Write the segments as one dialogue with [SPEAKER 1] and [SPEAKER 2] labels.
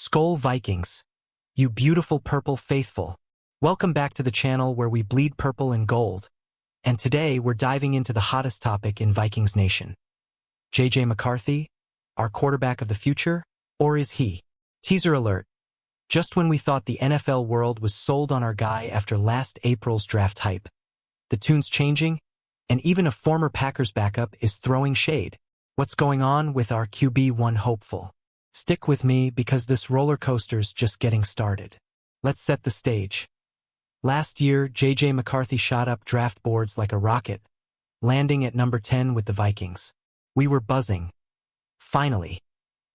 [SPEAKER 1] Skol Vikings, you beautiful purple faithful. Welcome back to the channel where we bleed purple and gold. And today we're diving into the hottest topic in Vikings Nation. JJ McCarthy, our quarterback of the future, or is he? Teaser alert. Just when we thought the NFL world was sold on our guy after last April's draft hype, the tune's changing, and even a former Packers backup is throwing shade. What's going on with our QB1 hopeful? Stick with me because this roller coaster's just getting started. Let's set the stage. Last year, JJ McCarthy shot up draft boards like a rocket, landing at number 10 with the Vikings. We were buzzing. Finally,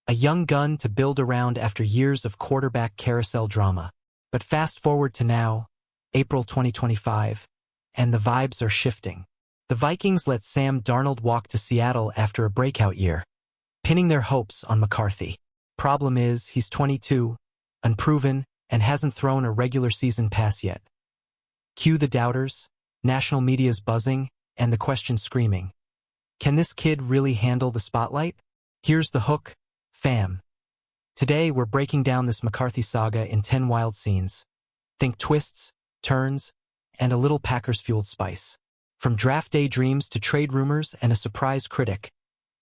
[SPEAKER 1] a young gun to build around after years of quarterback carousel drama. But fast forward to now, April 2025, and the vibes are shifting. The Vikings let Sam Darnold walk to Seattle after a breakout year, pinning their hopes on McCarthy. Problem is, he's 22, unproven, and hasn't thrown a regular season pass yet. Cue the doubters, national media's buzzing, and the question screaming. Can this kid really handle the spotlight? Here's the hook, fam. Today we're breaking down this McCarthy saga in 10 wild scenes. Think twists, turns, and a little Packers-fueled spice. From draft day dreams to trade rumors and a surprise critic,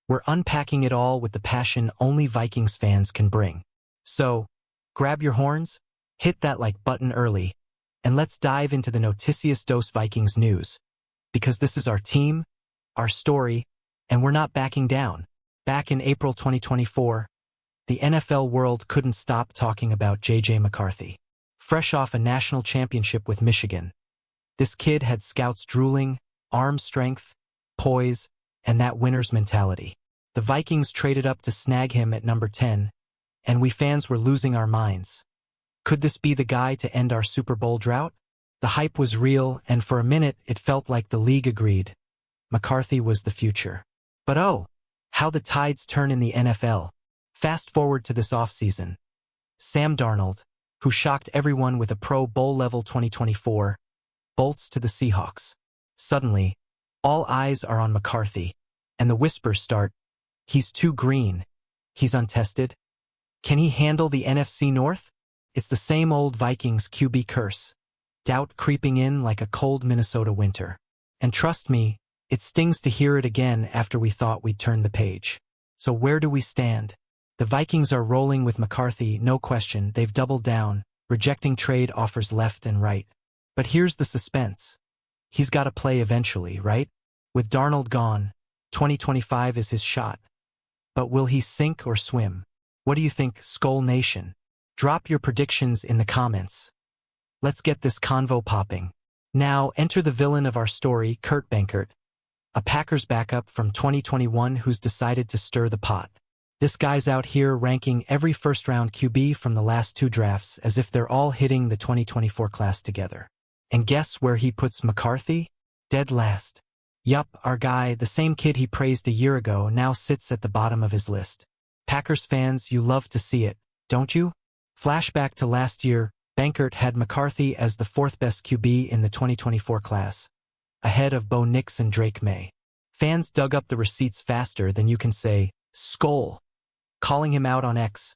[SPEAKER 1] we're unpacking it all with the passion only Vikings fans can bring. So, grab your horns, hit that like button early, and let's dive into the Noticias dos Vikings news. Because this is our team, our story, and we're not backing down. Back in April 2024, the NFL world couldn't stop talking about JJ McCarthy. Fresh off a national championship with Michigan, this kid had scouts drooling, arm strength, poise, and that winner's mentality. The Vikings traded up to snag him at number 10, and we fans were losing our minds. Could this be the guy to end our Super Bowl drought? The hype was real, and for a minute it felt like the league agreed. McCarthy was the future. But oh, how the tides turn in the NFL. Fast forward to this offseason. Sam Darnold, who shocked everyone with a Pro Bowl-level 2024, bolts to the Seahawks. Suddenly, all eyes are on McCarthy, and the whispers start. He's too green. He's untested. Can he handle the NFC North? It's the same old Vikings QB curse. Doubt creeping in like a cold Minnesota winter. And trust me, it stings to hear it again after we thought we'd turned the page. So where do we stand? The Vikings are rolling with McCarthy, no question. They've doubled down, rejecting trade offers left and right. But here's the suspense. He's got to play eventually, right? With Darnold gone, 2025 is his shot. But will he sink or swim? What do you think, Skol Nation? Drop your predictions in the comments. Let's get this convo popping. Now, enter the villain of our story, Kurt Benkert, a Packers backup from 2021 who's decided to stir the pot. This guy's out here ranking every first-round QB from the last two drafts as if they're all hitting the 2024 class together. And guess where he puts McCarthy? Dead last. Yup, our guy, the same kid he praised a year ago, now sits at the bottom of his list. Packers fans, you love to see it, don't you? Flashback to last year, Benkert had McCarthy as the fourth best QB in the 2024 class, ahead of Bo Nix and Drake May. Fans dug up the receipts faster than you can say, Skol, calling him out on X.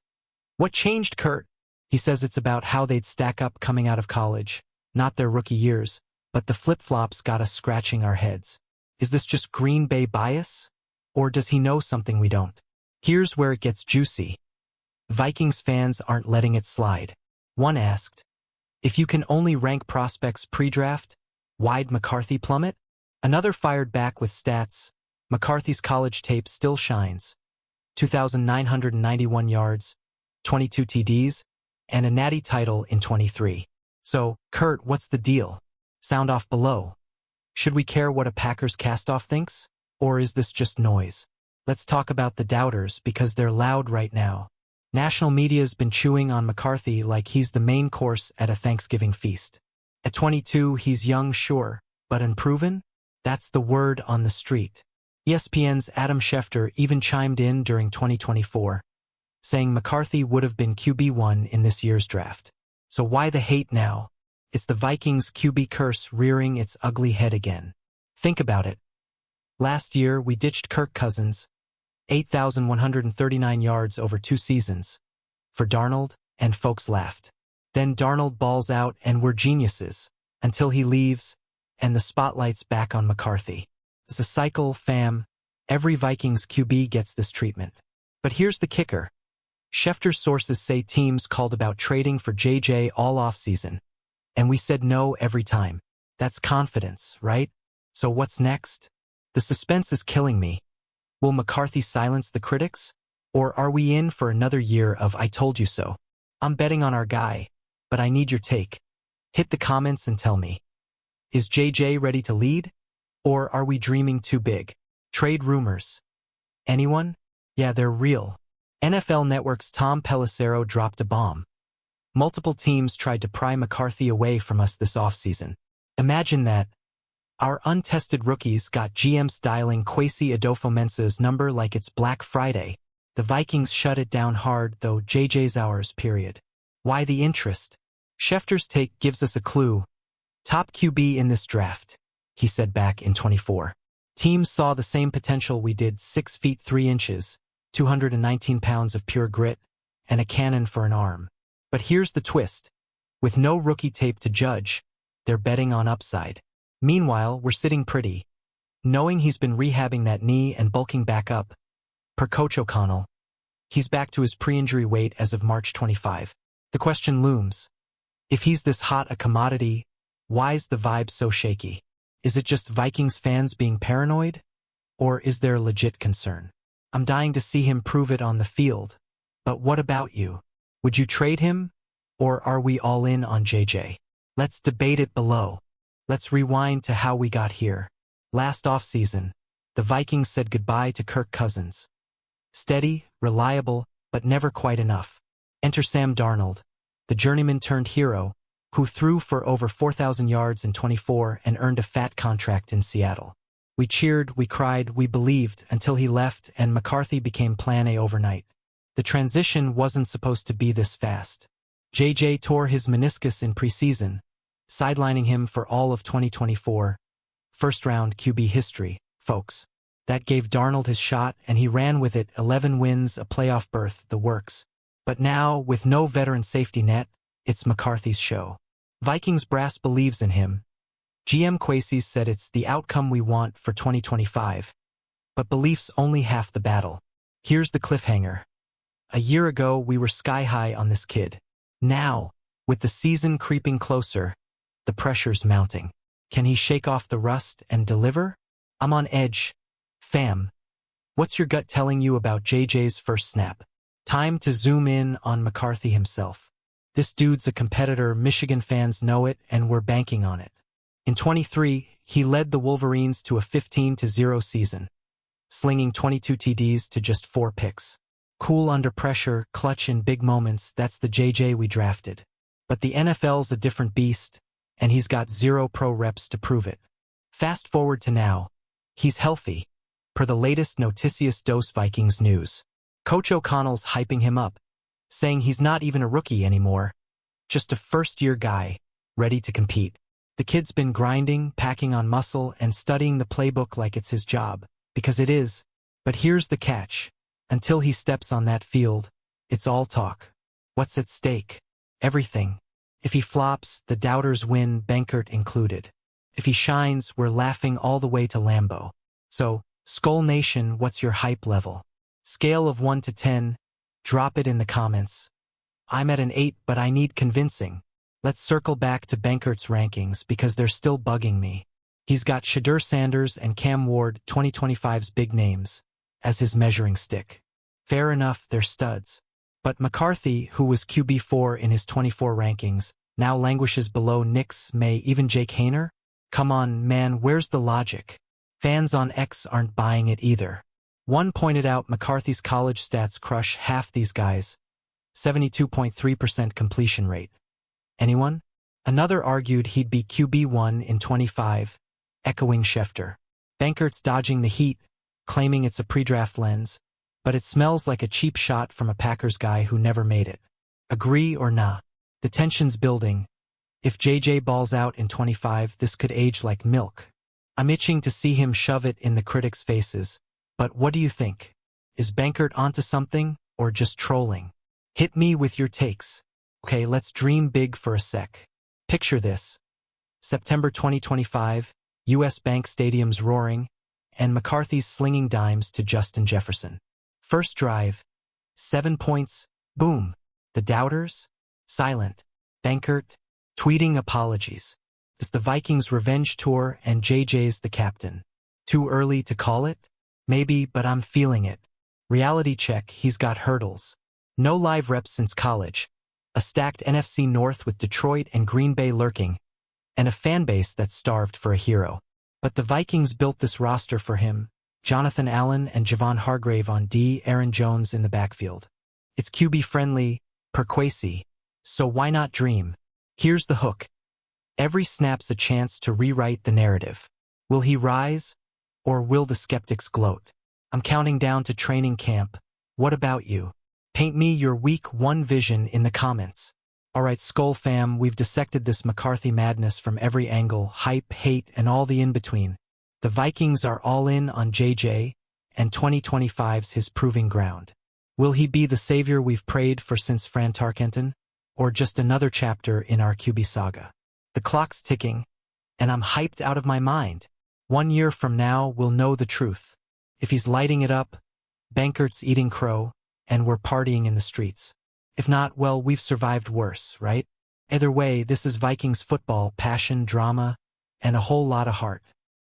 [SPEAKER 1] What changed, Kurt? He says it's about how they'd stack up coming out of college, not their rookie years, but the flip-flops got us scratching our heads. Is this just Green Bay bias? Or does he know something we don't? Here's where it gets juicy. Vikings fans aren't letting it slide. One asked, if you can only rank prospects pre-draft, why'd McCarthy plummet? Another fired back with stats. McCarthy's college tape still shines. 2,991 yards, 22 TDs, and a natty title in 23. So, Kurt, what's the deal? Sound off below. Should we care what a Packers castoff thinks? Or is this just noise? Let's talk about the doubters because they're loud right now. National media's been chewing on McCarthy like he's the main course at a Thanksgiving feast. At 22, he's young, sure, but unproven? That's the word on the street. ESPN's Adam Schefter even chimed in during 2024, saying McCarthy would have been QB1 in this year's draft. So why the hate now? It's the Vikings QB curse rearing its ugly head again. Think about it. Last year, we ditched Kirk Cousins, 8,139 yards over 2 seasons, for Darnold, and folks laughed. Then Darnold balls out and we're geniuses, until he leaves, and the spotlight's back on McCarthy. It's a cycle, fam. Every Vikings QB gets this treatment. But here's the kicker. Schefter's sources say teams called about trading for JJ all offseason, and we said no every time. That's confidence, right? So what's next? The suspense is killing me. Will McCarthy silence the critics? Or are we in for another year of I told you so? I'm betting on our guy, but I need your take. Hit the comments and tell me. Is JJ ready to lead? Or are we dreaming too big? Trade rumors. Anyone? Yeah, they're real. NFL Network's Tom Pelissero dropped a bomb. Multiple teams tried to pry McCarthy away from us this offseason. Imagine that. Our untested rookies got GMs dialing Kwesi Adofo-Mensah's number like it's Black Friday. The Vikings shut it down hard, though JJ's ours, period. Why the interest? Schefter's take gives us a clue. Top QB in this draft, he said back in 24. Teams saw the same potential we did, 6 feet 3 inches, 219 pounds of pure grit, and a cannon for an arm. But here's the twist. With no rookie tape to judge, they're betting on upside. Meanwhile, we're sitting pretty, knowing he's been rehabbing that knee and bulking back up. Per Coach O'Connell, he's back to his pre-injury weight as of March 25. The question looms. If he's this hot a commodity, why's the vibe so shaky? Is it just Vikings fans being paranoid? Or is there legit concern? I'm dying to see him prove it on the field. But what about you? Would you trade him? Or are we all in on JJ? Let's debate it below. Let's rewind to how we got here. Last offseason, the Vikings said goodbye to Kirk Cousins. Steady, reliable, but never quite enough. Enter Sam Darnold, the journeyman-turned-hero, who threw for over 4,000 yards in 24 and earned a fat contract in Seattle. We cheered, we cried, we believed, until he left and McCarthy became Plan A overnight. The transition wasn't supposed to be this fast. JJ tore his meniscus in preseason, sidelining him for all of 2024. First-round QB history, folks. That gave Darnold his shot, and he ran with it, 11 wins, a playoff berth, the works. But now, with no veteran safety net, it's McCarthy's show. Vikings brass believes in him. GM Kwesi said it's the outcome we want for 2025. But belief's only half the battle. Here's the cliffhanger. A year ago, we were sky-high on this kid. Now, with the season creeping closer, the pressure's mounting. Can he shake off the rust and deliver? I'm on edge. Fam, what's your gut telling you about JJ's first snap? Time to zoom in on McCarthy himself. This dude's a competitor, Michigan fans know it, and we're banking on it. In 23, he led the Wolverines to a 15-0 season, slinging 22 TDs to just 4 picks. Cool under pressure, clutch in big moments, that's the JJ we drafted. But the NFL's a different beast, and he's got 0 pro reps to prove it. Fast forward to now. He's healthy. Per the latest Noticias dos Vikings news, Coach O'Connell's hyping him up, saying he's not even a rookie anymore, just a first-year guy, ready to compete. The kid's been grinding, packing on muscle, and studying the playbook like it's his job, because it is. But here's the catch. Until he steps on that field, it's all talk. What's at stake? Everything. If he flops, the doubters win, Benkert included. If he shines, we're laughing all the way to Lambeau. So, Skull Nation, what's your hype level? Scale of 1 to 10, drop it in the comments. I'm at an 8, but I need convincing. Let's circle back to Benkert's rankings because they're still bugging me. He's got Shadur Sanders and Cam Ward, 2025's big names, as his measuring stick. Fair enough, they're studs. But McCarthy, who was QB4 in his 24 rankings, now languishes below Nix, May, even Jake Haener? Come on, man, where's the logic? Fans on X aren't buying it either. One pointed out McCarthy's college stats crush half these guys. 72.3% completion rate. Anyone? Another argued he'd be QB1 in 25, echoing Schefter. Benkert's dodging the heat, claiming it's a pre-draft lens, but it smells like a cheap shot from a Packers guy who never made it. Agree or nah? The tension's building. If JJ balls out in 25, this could age like milk. I'm itching to see him shove it in the critics' faces. But what do you think? Is Benkert onto something, or just trolling? Hit me with your takes. Okay, let's dream big for a sec. Picture this. September 2025, U.S. Bank Stadium's roaring, and McCarthy's slinging dimes to Justin Jefferson. First drive, 7 points, boom. The doubters? Silent. Bankert? Tweeting apologies. It's the Vikings' revenge tour and JJ's the captain. Too early to call it? Maybe, but I'm feeling it. Reality check, he's got hurdles. No live reps since college. A stacked NFC North with Detroit and Green Bay lurking. And a fanbase that's starved for a hero. But the Vikings built this roster for him. Jonathan Allen and Javon Hargrave on D, Aaron Jones in the backfield. It's QB-friendly, perquasy. So why not dream? Here's the hook. Every snap's a chance to rewrite the narrative. Will he rise? Or will the skeptics gloat? I'm counting down to training camp. What about you? Paint me your week 1 vision in the comments. Alright, Skull fam, we've dissected this McCarthy madness from every angle, hype, hate, and all the in-between. The Vikings are all in on JJ, and 2025's his proving ground. Will he be the savior we've prayed for since Fran Tarkenton? Or just another chapter in our QB saga? The clock's ticking, and I'm hyped out of my mind. 1 year from now, we'll know the truth. If he's lighting it up, Bankert's eating crow, and we're partying in the streets. If not, well, we've survived worse, right? Either way, this is Vikings football, passion, drama, and a whole lot of heart.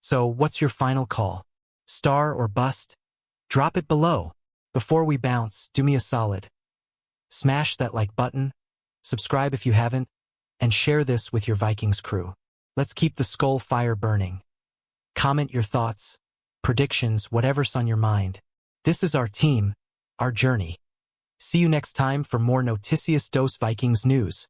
[SPEAKER 1] So what's your final call? Star or bust? Drop it below. Before we bounce, do me a solid. Smash that like button, subscribe if you haven't, and share this with your Vikings crew. Let's keep the skull fire burning. Comment your thoughts, predictions, whatever's on your mind. This is our team, our journey. See you next time for more Noticias dos Vikings news.